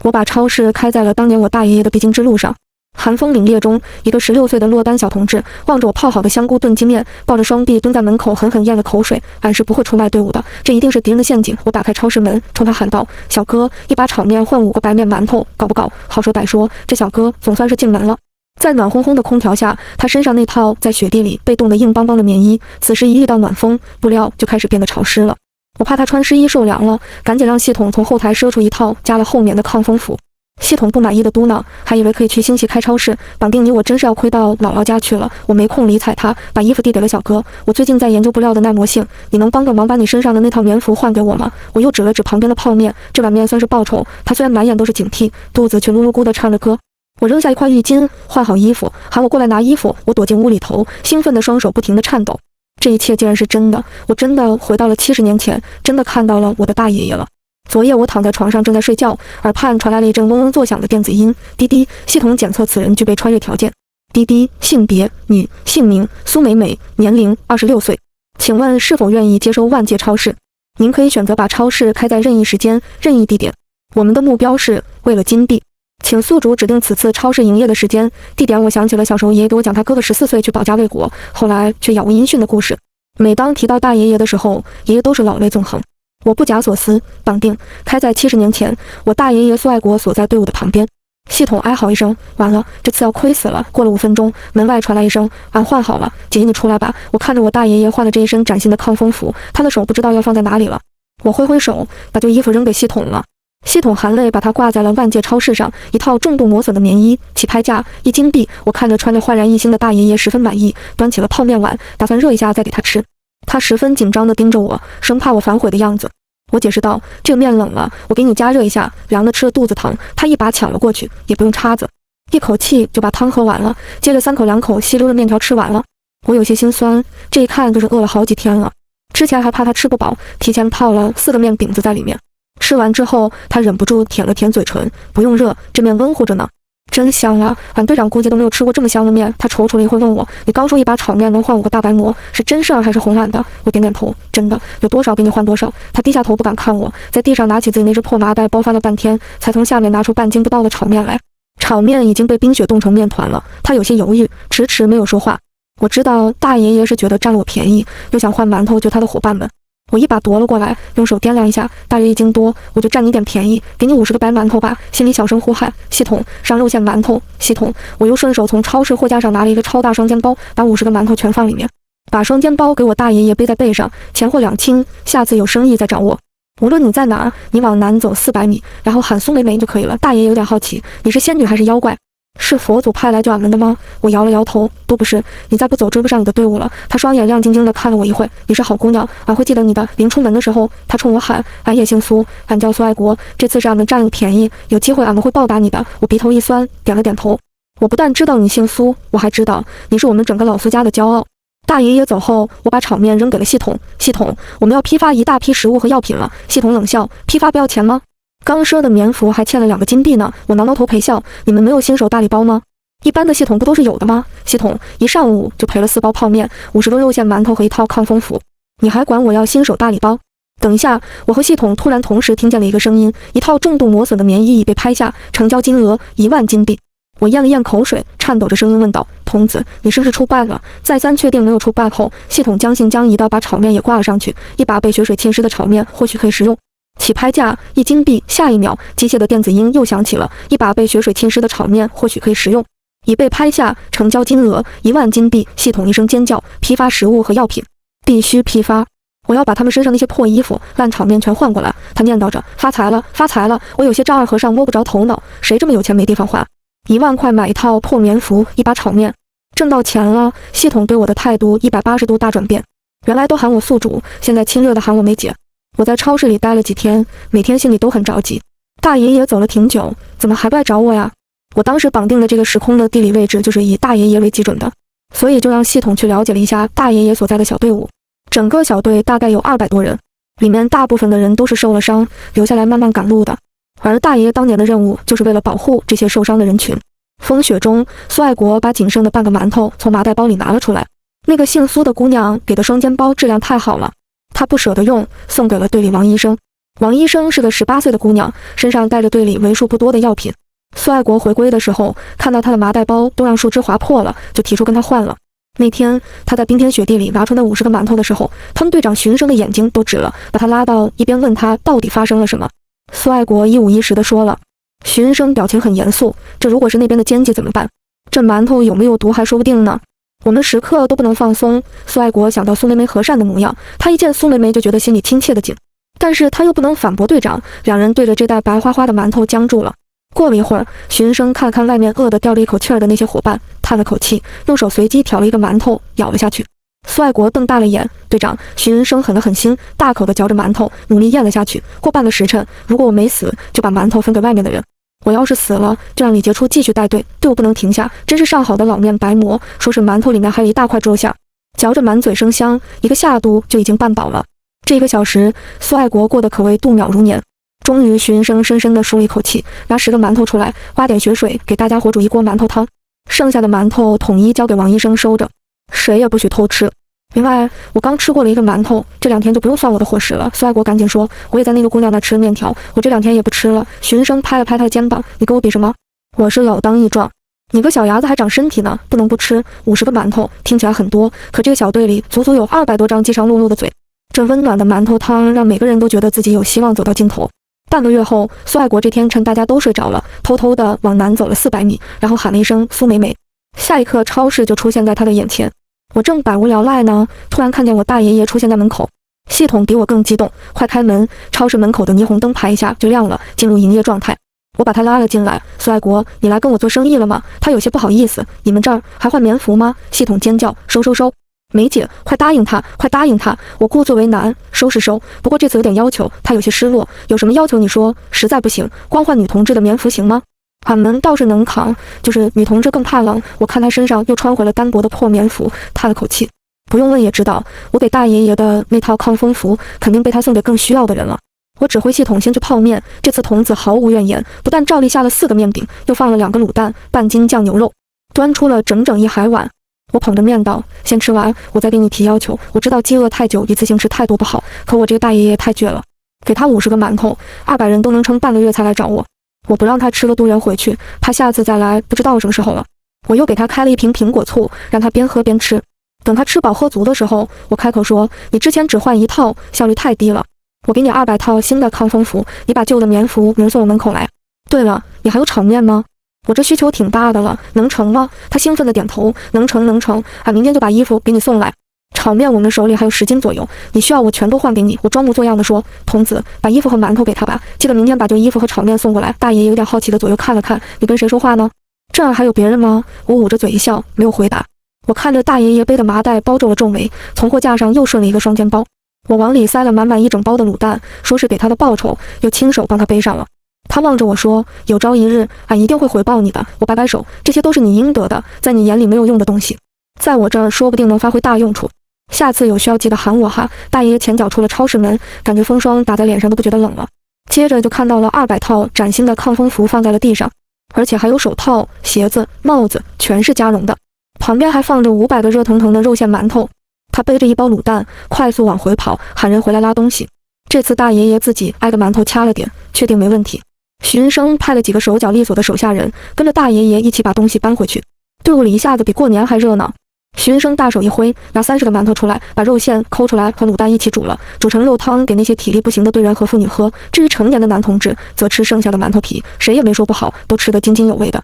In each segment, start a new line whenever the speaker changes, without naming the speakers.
我把超市开在了当年我大爷爷的必经之路上。寒风凛冽中，一个16岁的落单小同志望着我泡好的香菇炖鸡面，抱着双臂蹲在门口，狠狠咽了口水，暗示不会出卖队伍的，这一定是敌人的陷阱。我打开超市门，冲他喊道：“小哥，一把炒面换5个白面馒头，搞不搞？”好说歹说，这小哥总算是进门了。在暖烘烘的空调下，他身上那套在雪地里被冻得硬邦邦的棉衣，此时一遇到暖风，布料就开始变得潮湿了。我怕他穿湿衣受凉了，赶紧让系统从后台赊出一套加了厚棉的抗风服。系统不满意的嘟囔，还以为可以去新系开超市，绑定你我真是要亏到姥姥家去了。我没空理睬他，把衣服递给了小哥。我最近在研究布料的耐磨性，你能帮个忙把你身上的那套棉服换给我吗？我又指了指旁边的泡面，这碗面算是报酬。他虽然满眼都是警惕，肚子却噜噜咕地唱着歌。我扔下一块浴巾，换好衣服，喊我过来拿衣服。我躲进屋里头，兴奋的双手不停地颤抖。这一切竟然是真的，我真的回到了70年前，真的看到了我的大爷爷了。昨夜我躺在床上正在睡觉，耳畔传来了一阵嗡嗡作响的电子音，滴滴，系统检测此人具备穿越条件。滴滴，性别女，姓名苏美美，年龄26岁，请问是否愿意接收万界超市？您可以选择把超市开在任意时间、任意地点。我们的目标是为了金币，请宿主指定此次超市营业的时间、地点。我想起了小时候爷爷给我讲他哥哥14岁去保家卫国，后来却杳无音讯的故事。每当提到大爷爷的时候，爷爷都是老泪纵横。我不假所思，绑定开在70年前，我大爷爷苏爱国所在队伍的旁边。系统哀嚎一声，完了，这次要亏死了。过了5分钟，门外传来一声：“俺换好了，姐姐你出来吧。”我看着我大爷爷换了这一身崭新的抗风服，他的手不知道要放在哪里了。我挥挥手，把旧衣服扔给系统了。系统含泪把它挂在了万界超市上，一套重度磨损的棉衣，起拍价1金币。我看着穿着焕然一新的大爷爷，十分满意，端起了泡面碗，打算热一下再给他吃。他十分紧张地盯着我，生怕我反悔的样子。我解释道：“这个面冷了，我给你加热一下，凉的吃了肚子疼。”他一把抢了过去，也不用叉子，一口气就把汤喝完了，接着3口2口吸溜的面条吃完了。我有些心酸，这一看就是饿了好几天了。之前还怕他吃不饱，提前泡了4个面饼子在里面。吃完之后，他忍不住舔了舔嘴唇，不用热，这面温乎着呢。真香啊！俺队长估计都没有吃过这么香的面。他踌躇了一会，问我：“你刚说一把炒面能换5个大白馍，是真事儿还是红染的？”我点点头，真的，有多少给你换多少。他低下头不敢看我，在地上拿起自己那只破麻袋，包翻了半天，才从下面拿出半斤不到的炒面来。炒面已经被冰雪冻成面团了，他有些犹豫，迟迟没有说话。我知道大爷爷是觉得占了我便宜，又想换馒头救他的伙伴们。我一把夺了过来，用手掂量一下，大约1斤多，我就占你点便宜，给你50个白馒头吧。心里小声呼喊：“系统，上肉馅馒头。”系统，我又顺手从超市货架上拿了一个超大双肩包，把50个馒头全放里面，把双肩包给我大爷爷背在背上，钱货两清，下次有生意再找我。无论你在哪儿，你往南走400米，然后喊苏美美就可以了。大爷爷有点好奇，你是仙女还是妖怪？是佛祖派来救俺们的吗？我摇了摇头，都不是。你再不走，追不上你的队伍了。他双眼亮晶晶地看了我一会，你是好姑娘，俺会记得你的。临出门的时候，他冲我喊：“俺也姓苏，俺叫苏爱国。这次是俺们占了便宜，有机会俺们会报答你的。”我鼻头一酸，点了点头。我不但知道你姓苏，我还知道你是我们整个老苏家的骄傲。大爷爷走后，我把炒面扔给了系统。系统，我们要批发一大批食物和药品了。系统冷笑：“批发不要钱吗？刚赊的棉服还欠了2个金币呢。”我挠挠头陪笑：“你们没有新手大礼包吗？一般的系统不都是有的吗？”系统一上午就赔了4包泡面、50个肉馅馒头和一套抗风服，你还管我要新手大礼包？等一下，我和系统突然同时听见了一个声音，一套重度磨损的棉衣已被拍下，成交金额1万金币。我咽了咽口水，颤抖着声音问道：“童子，你是不是出 bug 了？”再三确定没有出 bug 后，系统将信将疑地把炒面也挂了上去，一把被血水浸湿的炒面或许可以食用。起拍价1金币，下一秒，机械的电子音又响起了，一把被血水浸湿的炒面或许可以食用。已被拍下，成交金额1万金币。系统一声尖叫：“批发食物和药品，必须批发！我要把他们身上那些破衣服、烂炒面全换过来。”他念叨着：“发财了，发财了！”我有些丈二和尚摸不着头脑，谁这么有钱没地方花？1万块买一套破棉服，一把炒面，挣到钱了。系统对我的态度180度大转变，原来都喊我宿主，现在亲热的喊我梅姐。我在超市里待了几天，每天心里都很着急。大爷爷走了挺久，怎么还不来找我呀？我当时绑定的这个时空的地理位置就是以大爷爷为基准的，所以就让系统去了解了一下大爷爷所在的小队伍。整个小队大概有200多人，里面大部分的人都是受了伤，留下来慢慢赶路的。而大爷爷当年的任务就是为了保护这些受伤的人群。风雪中，苏爱国把仅剩的半个馒头从麻袋包里拿了出来。那个姓苏的姑娘给的双肩包质量太好了，她不舍得用，送给了队里王医生。王医生是个18岁的姑娘，身上带着队里为数不多的药品。苏爱国回归的时候，看到她的麻袋包都让树枝划破了，就提出跟她换了。那天他在冰天雪地里拿出那50个馒头的时候，他们队长荀生的眼睛都直了，把他拉到一边问他到底发生了什么。苏爱国一五一十地说了。荀生表情很严肃，这如果是那边的奸计怎么办？这馒头有没有毒还说不定呢。我们时刻都不能放松。苏爱国想到苏梅梅和善的模样，他一见苏梅梅就觉得心里亲切的紧，但是他又不能反驳队长，两人对着这袋白花花的馒头僵住了。过了一会儿，荀生看了看外面饿得掉了一口气儿的那些伙伴，叹了口气，用手随机挑了一个馒头咬了下去。苏爱国瞪大了眼，队长，荀生狠了狠心，大口地嚼着馒头，努力咽了下去。过半个时辰，如果我没死，就把馒头分给外面的人；我要是死了，就让李杰初继续带队，队伍不能停下。真是上好的老面白馍，说是馒头里面还有一大块猪肉馅，嚼着满嘴生香，一个下肚就已经半饱了。这1个小时，苏爱国过得可谓度秒如年。终于，荀生深深地舒了一口气，拿10个馒头出来，挖点血水，给大家伙煮一锅馒头汤。剩下的馒头统一交给王医生收着，谁也不许偷吃。另外，我刚吃过了一个馒头，这2天就不用算我的伙食了。苏爱国赶紧说，我也在那个姑娘那吃了面条，我这2天也不吃了。荀生拍了拍他的肩膀，你跟我比什么？我是老当益壮，你个小伢子还长身体呢，不能不吃。50个馒头听起来很多，可这个小队里足足有200多张饥肠辘辘的嘴。这温暖的馒头汤让每个人都觉得自己有希望走到尽头。半个月后，苏爱国这天趁大家都睡着了，偷偷地往南走了400米，然后喊了一声苏美美。下一刻，超市就出现在他的眼前。我正百无聊赖呢，突然看见我大爷爷出现在门口。系统比我更激动，快开门！超市门口的霓虹灯牌一下就亮了，进入营业状态。我把他拉了进来。苏爱国，你来跟我做生意了吗？他有些不好意思。你们这儿还换棉服吗？系统尖叫，收收收！梅姐，快答应他，快答应他！我故作为难，收是收，不过这次有点要求。他有些失落，有什么要求你说，实在不行，光换女同志的棉服行吗？俺们倒是能扛，就是女同志更怕冷。我看他身上又穿回了单薄的破棉服，叹了口气。不用问也知道，我给大爷爷的那套抗风服肯定被他送给更需要的人了。我指挥系统先去泡面，这次童子毫无怨言，不但照例下了4个面饼，又放了2个卤蛋，半斤酱牛肉，端出了整整1海碗。我捧着面道，先吃完，我再给你提要求。我知道饥饿太久，一次性吃太多不好，可我这个大爷爷太倔了，给他50个馒头，200人都能撑半个月才来找我。我不让他吃了肚圆回去，怕下次再来不知道什么时候了。我又给他开了一瓶苹果醋，让他边喝边吃。等他吃饱喝足的时候，我开口说，你之前只换1套，效率太低了，我给你200套新的抗风服，你把旧的棉服明送我门口来。对了，你还有炒面吗？我这需求挺大的了，能成吗？他兴奋地点头，能成能成，俺明天就把衣服给你送来。炒面我们手里还有10斤左右，你需要我全都换给你。我装模作样地说，童子，把衣服和馒头给他吧，记得明天把旧衣服和炒面送过来。大爷有点好奇地左右看了看，你跟谁说话呢？这儿还有别人吗？我捂着嘴一笑，没有回答。我看着大爷爷背的麻袋包皱了皱眉，从货架上又顺了一个双肩包，我往里塞了满满一整包的卤蛋，说是给他的报酬，又亲手帮他背上了。他望着我说，有朝一日俺一定会回报你的。我摆摆手，这些都是你应得的，在你眼里没有用的东西，在我这儿说不定能发挥大用处。下次有需要记得喊我哈。大爷爷前脚出了超市门，感觉风霜打在脸上都不觉得冷了。接着就看到了200套崭新的抗风服放在了地上，而且还有手套、鞋子、帽子，全是加绒的。旁边还放着500个热腾腾的肉馅馒头。他背着一包卤蛋，快速往回跑，喊人回来拉东西。这次大爷爷自己挨个馒头掐了点，确定没问题。荀生派了几个手脚利索的手下人，跟着大爷爷一起把东西搬回去。队伍里一下子比过年还热闹。荀生大手一挥，拿30个馒头出来，把肉馅抠出来和卤蛋一起煮了，煮成肉汤给那些体力不行的队员和妇女喝。至于成年的男同志，则吃剩下的馒头皮，谁也没说不好，都吃得津津有味的。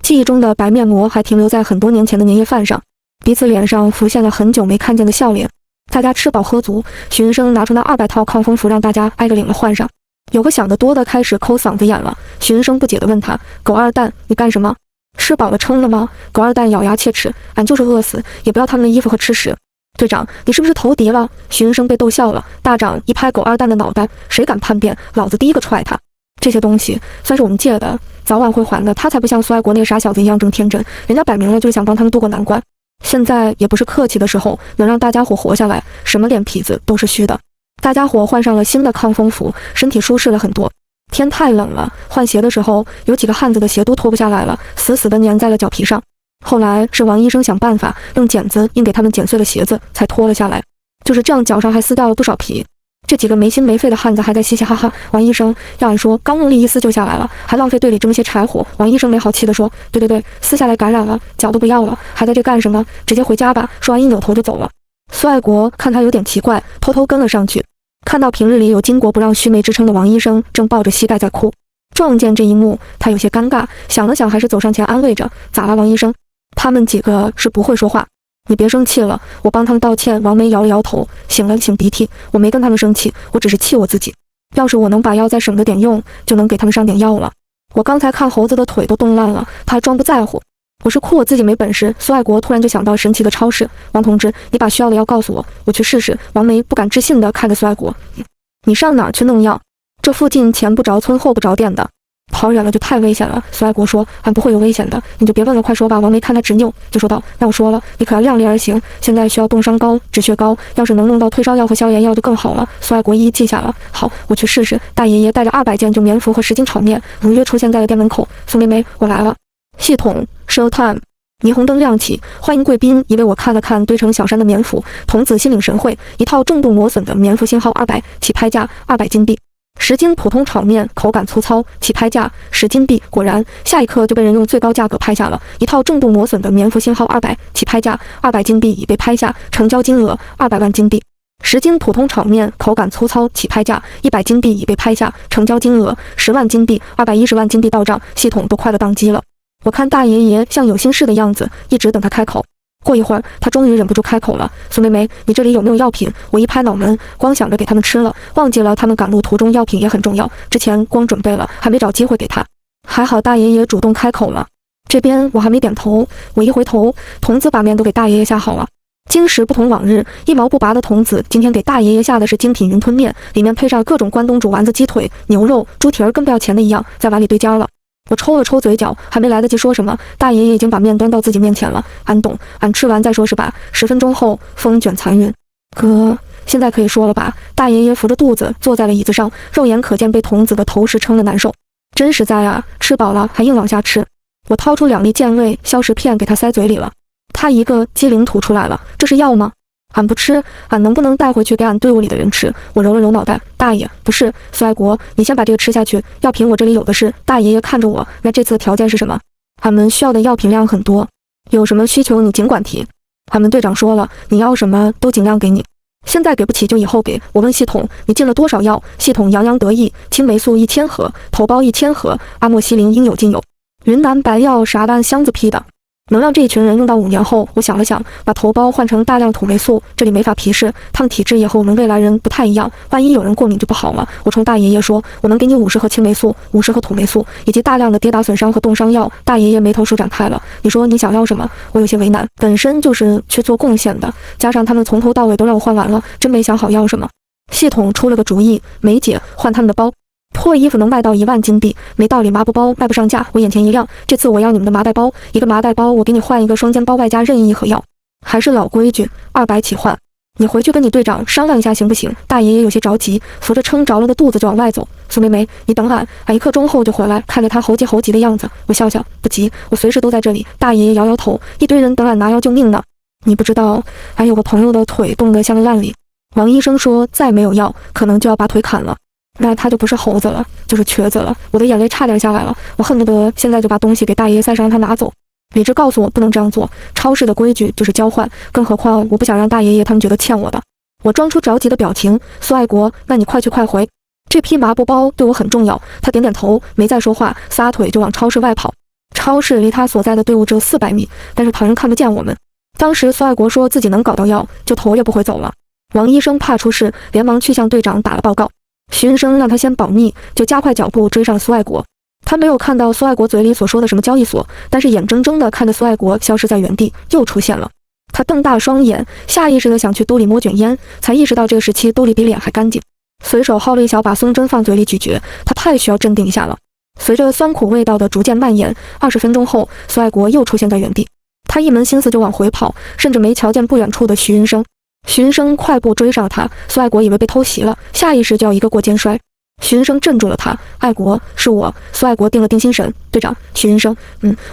记忆中的白面膜还停留在很多年前的年夜饭上，彼此脸上浮现了很久没看见的笑脸。大家吃饱喝足，荀生拿出那200套抗风服，让大家挨个领了换上。有个想得多的开始抠嗓子眼了，荀生不解地问他，狗二蛋，你干什么？吃饱了撑了吗？狗二蛋咬牙切齿，俺就是饿死也不要他们的衣服和吃食。队长，你是不是投敌了？荀生被逗笑了，大掌一拍狗二蛋的脑袋，谁敢叛变，老子第一个踹他。这些东西算是我们借的，早晚会还的。他才不像苏爱国那个傻小子一样这么天真，人家摆明了就是想帮他们渡过难关。现在也不是客气的时候，能让大家伙活下来，什么脸皮子都是虚的。大家伙换上了新的抗风服，身体舒适了很多。天太冷了，换鞋的时候有几个汉子的鞋都脱不下来了，死死地粘在了脚皮上。后来是王医生想办法用剪子硬给他们剪碎了鞋子，才脱了下来。就是这样，脚上还撕掉了不少皮。这几个没心没肺的汉子还在嘻嘻哈哈。王医生，要按说刚用力一撕就下来了，还浪费队里这么些柴火。王医生没好气地说：对，撕下来感染了，脚都不要了，还在这干什么？直接回家吧。说完一扭头就走了。苏爱国看他有点奇怪，偷偷跟了上去，看到平日里有巾帼不让须眉之称的王医生正抱着膝盖在哭。撞见这一幕，他有些尴尬，想了想还是走上前安慰着：咋了，王医生？他们几个是不会说话，你别生气了，我帮他们道歉。王梅摇了摇头，擤了擤鼻涕，我没跟他们生气，我只是气我自己。要是我能把药再省着点用，就能给他们上点药了。我刚才看猴子的腿都冻烂了，他还装不在乎。我是哭我自己没本事。苏爱国突然就想到神奇的超市。王同志，你把需要的药告诉我，我去试试。王梅不敢置信地看着苏爱国，你上哪儿去弄药？这附近前不着村后不着店的，跑远了就太危险了。苏爱国说：俺不会有危险的，你就别问了，快说吧。王梅看他执拗，就说道：那我说了，你可要量力而行。现在需要冻伤膏、止血膏，要是能弄到退烧药和消炎药就更好了。苏爱国一一记下了。好，我去试试。大爷爷带着200件就棉服和10斤炒面，如约出现在了店门口。苏梅梅，我来了。系统 show time。霓虹灯亮起，欢迎贵宾。以为我看了看堆成小山的棉服，童子心领神会，一套重度磨损的棉服，型号200，起拍价200金币。10斤普通炒面，口感粗糙，起拍价10金币。果然，下一刻就被人用最高价格拍下了。一套重度磨损的棉服，型号200，起拍价200金币已被拍下，成交金额200万金币。10斤普通炒面，口感粗糙，起拍价100金币已被拍下，成交金额10万金币，210万金币到账，系统都快了宕机了。我看大爷爷像有心事的样子，一直等他开口。过一会儿，他终于忍不住开口了：苏梅梅，你这里有没有药品？我一拍脑门，光想着给他们吃了，忘记了他们赶路途中药品也很重要，之前光准备了，还没找机会给他。还好大爷爷主动开口了。这边我还没点头，我一回头，童子把面都给大爷爷下好了。今时不同往日，一毛不拔的童子今天给大爷爷下的是精品云吞面，里面配上各种关东煮丸子、鸡腿、牛肉、猪蹄儿，跟不要钱的一样，在碗里堆尖了。我抽了抽嘴角，还没来得及说什么，大爷爷已经把面端到自己面前了。俺懂，俺吃完再说是吧？10分钟后，风卷残云。哥，现在可以说了吧？大爷爷扶着肚子坐在了椅子上，肉眼可见被童子的投食撑得难受。真实在啊，吃饱了还硬往下吃。我掏出2粒健胃消食片给他塞嘴里了，他一个机灵吐出来了。这是药吗？俺不吃，俺能不能带回去给俺队伍里的人吃？我揉了揉脑袋，大爷，不是，苏爱国，你先把这个吃下去，药品我这里有的是。大爷爷看着我，那这次的条件是什么？俺们需要的药品量很多，有什么需求你尽管提。俺们队长说了，你要什么都尽量给你，现在给不起就以后给。我问系统，你进了多少药？系统洋洋得意，青霉素1000盒，头孢1000盒，阿莫西林应有尽有，云南白药啥的按箱子批的。能让这一群人用到5年后。我想了想，把头孢换成大量土霉素，这里没法皮试，他们体质也和我们未来人不太一样，万一有人过敏就不好了。我冲大爷爷说，我能给你50盒青霉素，50盒土霉素，以及大量的跌打损伤和冻伤药。大爷爷眉头舒展开了，你说你想要什么？我有些为难，本身就是去做贡献的，加上他们从头到尾都让我换完了，真没想好要什么。系统出了个主意，梅姐换他们的包。破衣服能卖到1万金币，没道理麻布包卖不上价。我眼前一亮，这次我要你们的麻袋包，一个麻袋包我给你换一个双肩包，外加任意1盒药。还是老规矩，200起换。你回去跟你队长商量一下行不行？大爷爷有些着急，扶着撑着了的肚子就往外走。苏梅梅，你等俺1刻钟后就回来。看着他猴急的样子，我笑笑，不急，我随时都在这里。大爷爷摇摇头，一堆人等俺拿药救命呢。你不知道，俺有个朋友的腿冻得像个烂梨。王医生说再没有药，可能就要把腿砍了。那他就不是猴子了，就是瘸子了。我的眼泪差点下来了，我恨不得现在就把东西给大爷爷塞上，让他拿走。理智告诉我不能这样做，超市的规矩就是交换，更何况我不想让大爷爷他们觉得欠我的。我装出着急的表情，苏爱国，那你快去快回，这批麻布包对我很重要。他点点头，没再说话，撒腿就往超市外跑。超市离他所在的队伍只有400米，但是旁人看不见我们。当时苏爱国说自己能搞到药，就头也不回走了。王医生怕出事，连忙去向队长打了报告。徐云生让他先保密，就加快脚步追上苏爱国。他没有看到苏爱国嘴里所说的什么交易所，但是眼睁睁地看着苏爱国消失在原地，又出现了。他瞪大双眼，下意识地想去兜里摸卷烟，才意识到这个时期兜里比脸还干净。随手薅了一小把松针放嘴里咀嚼，他太需要镇定一下了。随着酸苦味道的逐渐蔓延，20分钟后，苏爱国又出现在原地。他一门心思就往回跑，甚至没瞧见不远处的徐云生。徐云生快步追上他，苏爱国以为被偷袭了，下意识就要一个过肩摔。徐云生镇住了他，爱国，是我。苏爱国定了定心神，队长，徐云生，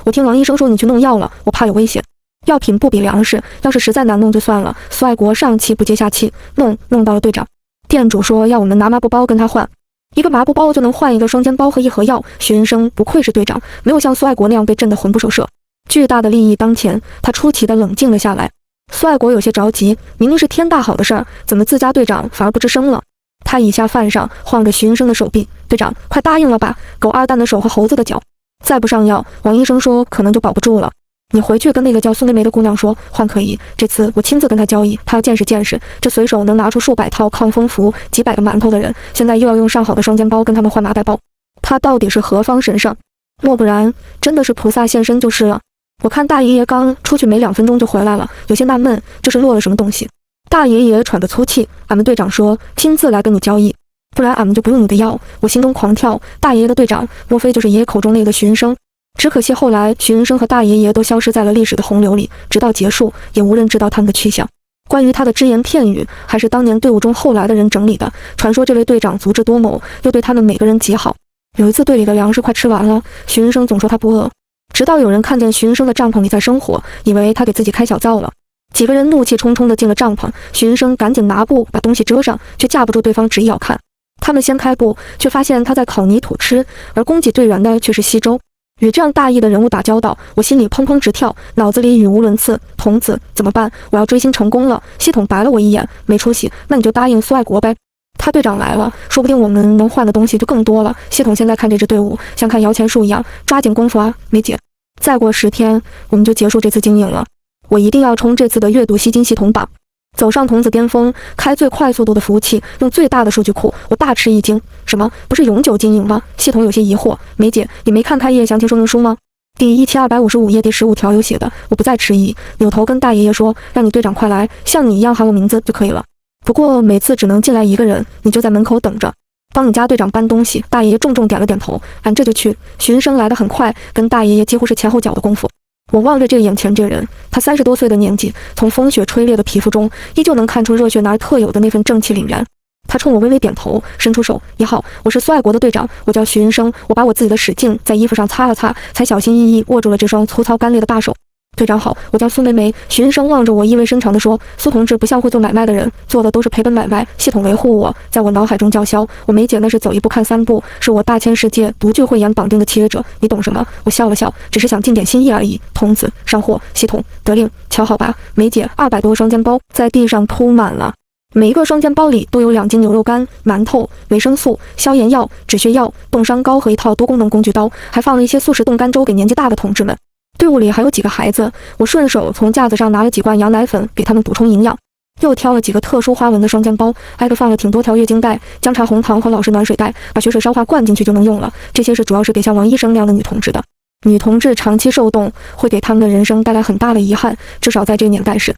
我听王医生说你去弄药了，我怕有危险。药品不比粮食，要是实在难弄就算了。苏爱国上气不接下气，弄到了队长。店主说要我们拿麻布包跟他换，一个麻布包就能换一个双肩包和一盒药。徐云生不愧是队长，没有像苏爱国那样被震得魂不守舍。巨大的利益当前，他出奇的冷静了下来。苏爱国有些着急，明明是天大好的事儿，怎么自家队长反而不吱声了？他以下犯上，晃着徐云生的手臂：“队长，快答应了吧！狗二蛋的手和猴子的脚，再不上药，王医生说可能就保不住了。你回去跟那个叫苏梅梅的姑娘说，换可以，这次我亲自跟她交易，她要见识见识这随手能拿出数百套抗风服、几百个馒头的人，现在又要用上好的双肩包跟他们换麻袋包，他到底是何方神圣？莫不然真的是菩萨现身就是了。我看大爷爷刚出去没2分钟就回来了，有些纳闷，这是落了什么东西？”大爷爷喘着粗气：“俺们队长说亲自来跟你交易，不然俺们就不用你的药。”我心中狂跳，大爷爷的队长，莫非就是爷爷口中那个徐云生？只可惜后来徐云生和大爷爷都消失在了历史的洪流里，直到结束，也无人知道他们的去向。关于他的只言片语，还是当年队伍中后来的人整理的。传说这位队长足智多谋，又对他们每个人极好。有一次队里的粮食快吃完了，徐云生总说他不饿，直到有人看见徐云生的帐篷里在生火，以为他给自己开小灶了。几个人怒气冲冲地进了帐篷，徐云生赶紧拿布把东西遮上，却架不住对方执意要看。他们掀开布，却发现他在烤泥土吃，而供给队员的却是稀粥。与这样大义的人物打交道，我心里砰砰直跳，脑子里语无伦次。童子怎么办？我要追星成功了。系统白了我一眼，没出息，那你就答应苏爱国呗。他队长来了，说不定我们能换的东西就更多了。系统现在看这支队伍，像看摇钱树一样，抓紧功夫啊，梅姐。再过10天，我们就结束这次经营了。我一定要冲这次的阅读吸金系统榜，走上童子巅峰，开最快速度的服务器，用最大的数据库。我大吃一惊，什么？不是永久经营吗？系统有些疑惑。梅姐，你没看开业详情说明书吗？第1255页第15条有写的。我不再迟疑，扭头跟大爷爷说，让你队长快来，像你一样喊我名字就可以了。不过每次只能进来一个人，你就在门口等着，帮你家队长搬东西。大爷爷重重点了点头，俺这就去。徐云生来得很快，跟大爷爷几乎是前后脚的功夫。我望着这个眼前这人，他30多岁的年纪，从风雪吹裂的皮肤中，依旧能看出热血男特有的那份正气凛然。他冲我微微点头，伸出手：“你好，我是苏爱国的队长，我叫徐云生。”我把我自己的使劲在衣服上擦了擦，才小心翼翼握住了这双粗糙干裂的大手。队长好，我叫苏梅梅。徐云生望着我，意味深长地说：“苏同志不像会做买卖的人，做的都是赔本买卖。系统维护我，在我脑海中叫嚣。我梅姐那是走一步看3步，是我大千世界独具慧眼绑定的契约者。你懂什么？”我笑了笑，只是想尽点心意而已。童子上货，系统得令，瞧好吧，梅姐200多个双肩包在地上铺满了。每一个双肩包里都有2斤牛肉干、馒头、维生素、消炎药、止血药、冻伤膏和一套多功能工具刀，还放了一些速食冻干粥给年纪大的同志们。队伍里还有几个孩子，我顺手从架子上拿了几罐羊奶粉给他们补充营养，又挑了几个特殊花纹的双肩包，挨个放了挺多条月经带、姜茶红糖和老式暖水袋，把血水烧化灌进去就能用了。这些是主要是给像王医生那样的女同志的。女同志长期受冻会给他们的人生带来很大的遗憾，至少在这个年代是。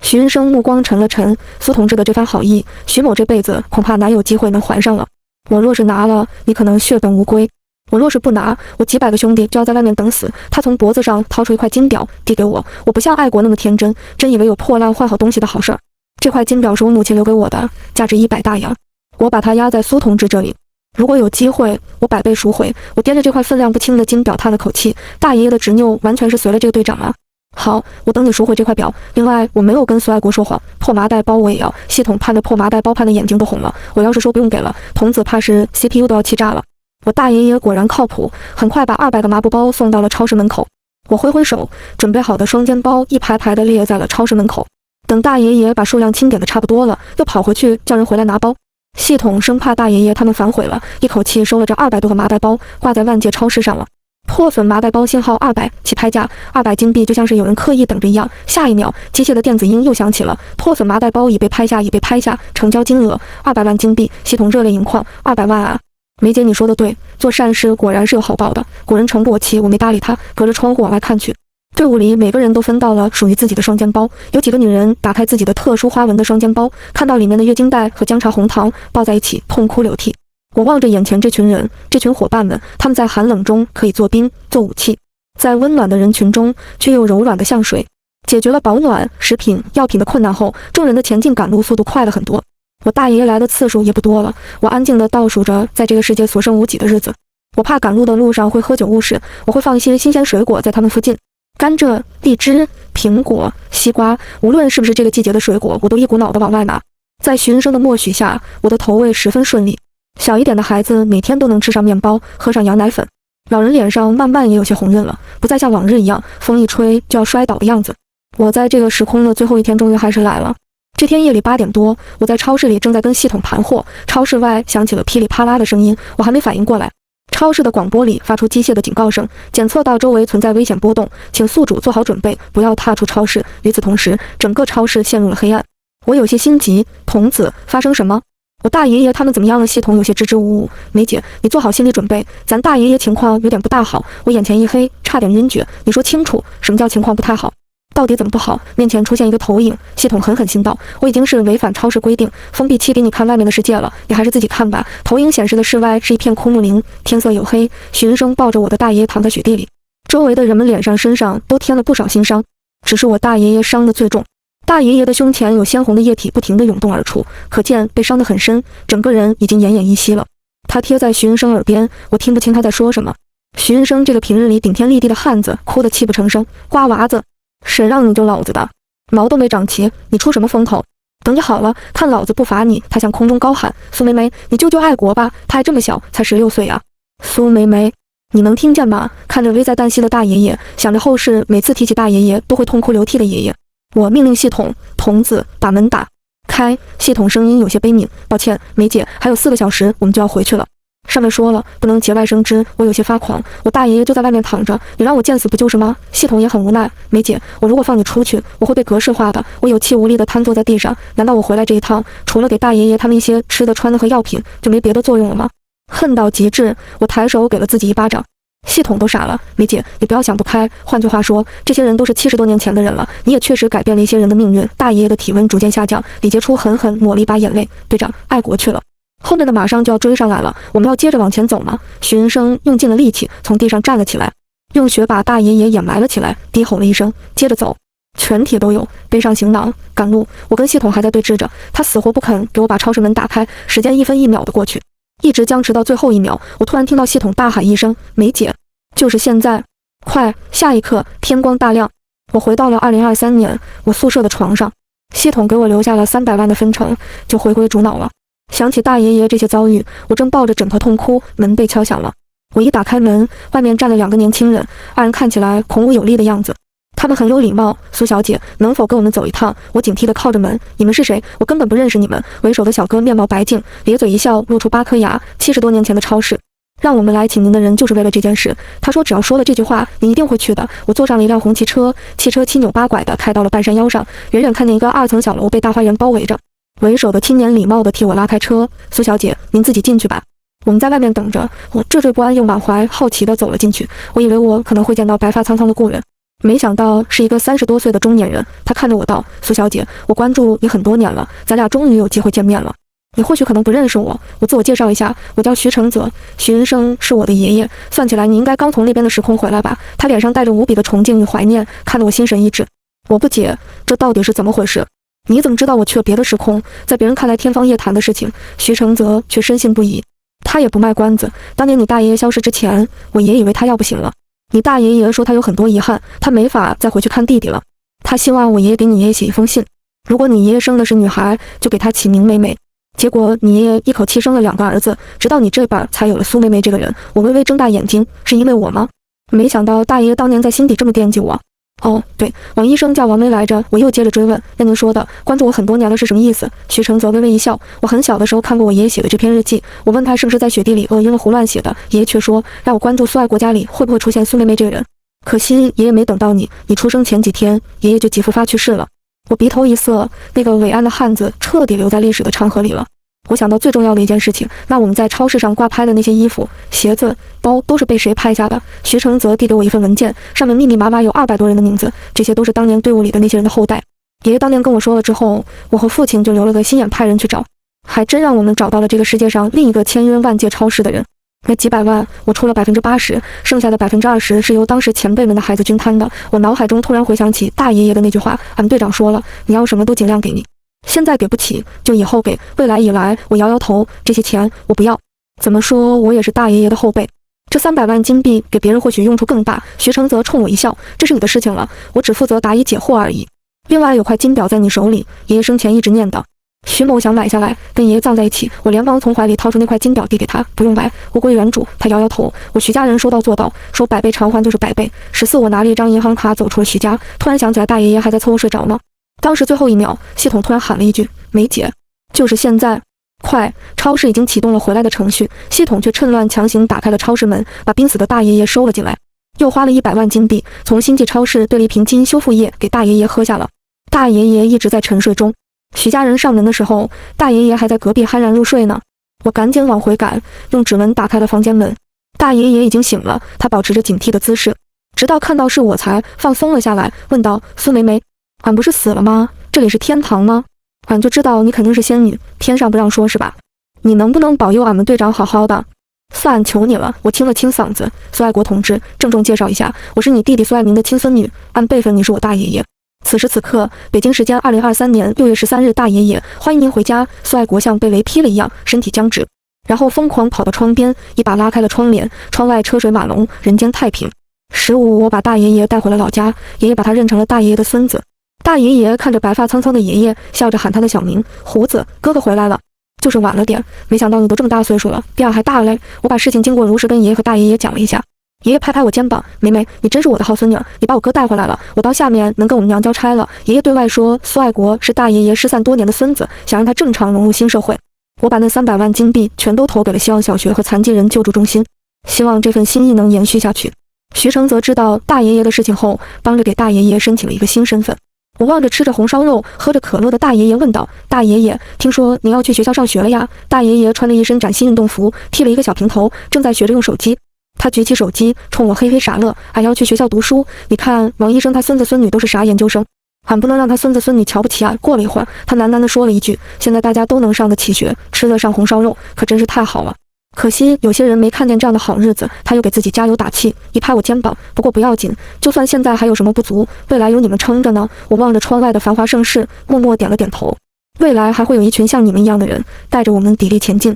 徐云生目光沉了沉，苏同志的这番好意，徐某这辈子恐怕难有机会能还上了。我若是拿了，你可能血本无归。我若是不拿，我几百个兄弟就要在外面等死。他从脖子上掏出一块金表递给我，我不像爱国那么天真，真以为有破烂换好东西的好事儿。这块金表是我母亲留给我的，价值100大洋，我把它压在苏同志这里。如果有机会，我100倍赎回。我掂着这块分量不轻的金表叹了口气，大爷爷的执拗完全是随了这个队长啊。好，我等你赎回这块表。另外，我没有跟苏爱国说谎，破麻袋包我也要。系统盼着破麻袋包盼的眼睛都红了。我要是说不用给了，童子怕是 CPU 都要气炸了。我大爷爷果然靠谱，很快把200个麻布包送到了超市门口。我挥挥手，准备好的双肩包一排排地列在了超市门口。等大爷爷把数量清点的差不多了，又跑回去叫人回来拿包。系统生怕大爷爷他们反悔了，一口气收了这200多个麻袋包，挂在万界超市上了。破损麻袋包星号200，起拍价200金币，就像是有人刻意等着一样。下一秒，机械的电子音又响起了，破损麻袋包已被拍下，已被拍下，成交金额200万金币。系统热泪盈眶，200万啊！梅姐，你说的对，做善事果然是有好报的。古人诚不我欺，我没搭理他，隔着窗户往外看去。队伍里每个人都分到了属于自己的双肩包，有几个女人打开自己的特殊花纹的双肩包，看到里面的月经带和姜茶红糖，抱在一起痛哭流涕。我望着眼前这群人，这群伙伴们，他们在寒冷中可以做兵做武器，在温暖的人群中却又柔软的像水。解决了保暖、食品、药品的困难后，众人的前进赶路速度快了很多。我大爷爷来的次数也不多了，我安静地倒数着在这个世界所剩无几的日子。我怕赶路的路上会喝酒误事，我会放一些新鲜水果在他们附近，甘蔗、荔枝、苹果、西瓜，无论是不是这个季节的水果，我都一股脑地往外拿。在徐云生的默许下，我的投喂十分顺利。小一点的孩子每天都能吃上面包，喝上羊奶粉。老人脸上慢慢也有些红晕了，不再像往日一样风一吹就要摔倒的样子。我在这个时空的最后一天终于还是来了。这天夜里8点多，我在超市里正在跟系统谈货，超市外响起了噼里啪啦的声音，我还没反应过来。超市的广播里发出机械的警告声，检测到周围存在危险波动，请宿主做好准备，不要踏出超市。与此同时，整个超市陷入了黑暗。我有些心急，童子，发生什么？我大爷爷他们怎么样了？系统有些支支吾吾。梅姐，你做好心理准备，咱大爷爷情况有点不大好。我眼前一黑，差点晕厥。你说清楚，什么叫情况不太好？到底怎么不好？面前出现一个投影，系统狠狠心道：我已经是违反超市规定，封闭期给你看外面的世界了，你还是自己看吧。投影显示的室外是一片枯木林，天色黝黑。徐云生抱着我的大爷躺在雪地里，周围的人们脸上身上都添了不少新伤，只是我大爷爷伤得最重。大爷爷的胸前有鲜红的液体不停地涌动而出，可见被伤得很深，整个人已经奄奄一息了。他贴在徐云生耳边，我听不清他在说什么。徐云生这个平日里顶天立地的汉子，哭得泣不成声。瓜娃子，谁让你救老子的？毛都没长齐，你出什么风头？等你好了，看老子不罚你！他向空中高喊：苏梅梅，你救救爱国吧！他还这么小，才16岁啊！苏梅梅，你能听见吗？看着危在旦夕的大爷爷，想着后世每次提起大爷爷都会痛哭流涕的爷爷，我命令系统，童子，把门打开。系统声音有些悲悯：抱歉，梅姐，还有4个小时我们就要回去了。上面说了不能节外生枝，我有些发狂。我大爷爷就在外面躺着，你让我见死不救是吗？系统也很无奈。梅姐，我如果放你出去，我会被格式化的。我有气无力地瘫坐在地上，难道我回来这一趟，除了给大爷爷他们一些吃的穿的和药品，就没别的作用了吗？恨到极致，我抬手给了自己一巴掌。系统都傻了，梅姐，你不要想不开。换句话说，这些人都是70多年前的人了，你也确实改变了一些人的命运。大爷爷的体温逐渐下降，李杰初狠狠抹了一把眼泪。队长，爱国去了。后面的马上就要追上来了，我们要接着往前走吗？徐云生用尽了力气，从地上站了起来，用雪把大爷爷掩埋了起来，低吼了一声：接着走！全体都有，背上行囊，赶路。我跟系统还在对峙着，他死活不肯给我把超市门打开，时间1分1秒的过去，一直僵持到最后1秒，我突然听到系统大喊一声：梅姐！就是现在！快！下一刻，天光大亮，我回到了2023年我宿舍的床上，系统给我留下了300万的分成，就回归主脑了。想起大爷爷这些遭遇，我正抱着枕头痛哭，门被敲响了。我一打开门，外面站了2个年轻人，2人看起来孔武有力的样子。他们很有礼貌：苏小姐，能否跟我们走一趟？我警惕地靠着门。你们是谁？我根本不认识你们。为首的小哥面貌白净，咧嘴一笑，露出8颗牙。70多年前的超市，让我们来请您的人就是为了这件事。他说只要说了这句话，您一定会去的。我坐上了一辆红汽车，汽车7扭8拐地开到了半山腰上，远远看见一个2层小楼被大花园包围着。为首的青年礼貌地替我拉开车。苏小姐，您自己进去吧，我们在外面等着。我惴惴不安又满怀好奇地走了进去。我以为我可能会见到白发苍苍的故人，没想到是一个30多岁的中年人。他看着我道：苏小姐，我关注你很多年了，咱俩终于有机会见面了。你或许可能不认识我，我自我介绍一下，我叫徐承泽，徐云生是我的爷爷。算起来你应该刚从那边的时空回来吧？他脸上带着无比的崇敬与怀念，看得我心神意志。我不解，这到底是怎么回事？你怎么知道我去了别的时空？在别人看来天方夜谭的事情，徐承泽却深信不疑。他也不卖关子，当年你大爷爷消失之前，我也以为他要不行了。你大爷爷说他有很多遗憾，他没法再回去看弟弟了。他希望我爷爷给你爷爷写一封信，如果你爷爷生的是女孩，就给他起名梅梅。结果你爷爷一口气生了2个儿子，直到你这辈儿才有了苏梅梅这个人。我微微睁大眼睛，是因为我吗？没想到大爷爷当年在心底这么惦记我。哦，对，王医生叫王梅来着。我又接着追问，那您说的关注我很多年了是什么意思？徐承泽微微一笑，我很小的时候看过我爷爷写的这篇日记，我问他是不是在雪地里饿晕了胡乱写的，爷爷却说让我关注苏爱国家里会不会出现苏梅梅这个人。可惜爷爷没等到你，你出生前几天，爷爷就急复发去世了。我鼻头一涩，那个伟岸的汉子彻底留在历史的长河里了。我想到最重要的一件事情，那我们在超市上挂拍的那些衣服、鞋子、包都是被谁拍下的？徐承泽递给我一份文件，上面密密麻麻有200多人的名字，这些都是当年队伍里的那些人的后代。爷爷当年跟我说了之后，我和父亲就留了个心眼派人去找，还真让我们找到了这个世界上另一个千冤万界超市的人。那几百万，我出了80%，剩下的20%是由当时前辈们的孩子均摊的。我脑海中突然回想起大爷爷的那句话：俺们队长说了，你要什么都尽量给你。现在给不起，就以后给，未来以来。我摇摇头，这些钱我不要。怎么说，我也是大爷爷的后辈。这300万金币给别人或许用处更大。徐承泽冲我一笑，这是你的事情了，我只负责答疑解惑而已。另外有块金表在你手里，爷爷生前一直念叨。徐某想买下来，跟爷爷葬在一起。我连忙从怀里掏出那块金表递给他，不用买，物归原主。他摇摇头。我徐家人说到做到，说百倍偿还就是百倍。14，我拿了一张银行卡走出了徐家，突然想起来大爷爷还在凑合睡着呢。当时最后一秒，系统突然喊了一句：没解。就是现在。快！超市已经启动了回来的程序，系统却趁乱强行打开了超市门，把濒死的大爷爷收了进来。又花了100万金币，从星际超市兑了一瓶基因修复液给大爷爷喝下了。大爷爷一直在沉睡中。徐家人上门的时候，大爷爷还在隔壁酣然入睡呢。我赶紧往回赶，用指纹打开了房间门。大爷爷已经醒了，他保持着警惕的姿势，直到看到是我才放松了下来，问道：孙梅梅，俺不是死了吗？这里是天堂吗？俺就知道你肯定是仙女，天上不让说是吧？你能不能保佑俺们队长好好的？算求你了。我清了清嗓子，苏爱国同志，郑重介绍一下，我是你弟弟苏爱民的亲孙女，按辈分你是我大爷爷。此时此刻，北京时间2023年6月13日，大爷爷，欢迎您回家。苏爱国像被雷劈了一样，身体僵直，然后疯狂跑到窗边，一把拉开了窗帘，窗外车水马龙，人间太平。15，我把大爷爷带回了老家，爷爷把他认成了大爷爷的孙子。大爷爷看着白发苍苍的爷爷，笑着喊他的小名：胡子哥哥回来了。就是晚了点，没想到你都这么大岁数了，比俺还大嘞。我把事情经过如实跟爷爷和大爷爷讲了一下。爷爷拍拍我肩膀：梅梅，你真是我的好孙女，你把我哥带回来了，我到下面能跟我们娘交差了。爷爷对外说，苏爱国是大爷爷失散多年的孙子，想让他正常融入新社会。我把那300万金币全都投给了希望小学和残疾人救助中心，希望这份心意能延续下去。徐成则知道大爷爷的事情后，帮着给大爷爷申请了一个新身份。我望着吃着红烧肉、喝着可乐的大爷爷问道：大爷爷，听说您要去学校上学了呀？大爷爷穿着一身崭新运动服，剃了一个小平头，正在学着用手机。他举起手机，冲我嘿嘿傻乐：俺要去学校读书，你看王医生他孙子孙女都是啥研究生，俺不能让他孙子孙女瞧不起俺。过了一会儿，他喃喃地说了一句：现在大家都能上得起学，吃得上红烧肉，可真是太好了。可惜有些人没看见这样的好日子。他又给自己加油打气，一拍我肩膀：不过不要紧，就算现在还有什么不足，未来有你们撑着呢。我望着窗外的繁华盛世，默默点了点头。未来还会有一群像你们一样的人，带着我们砥砺前进。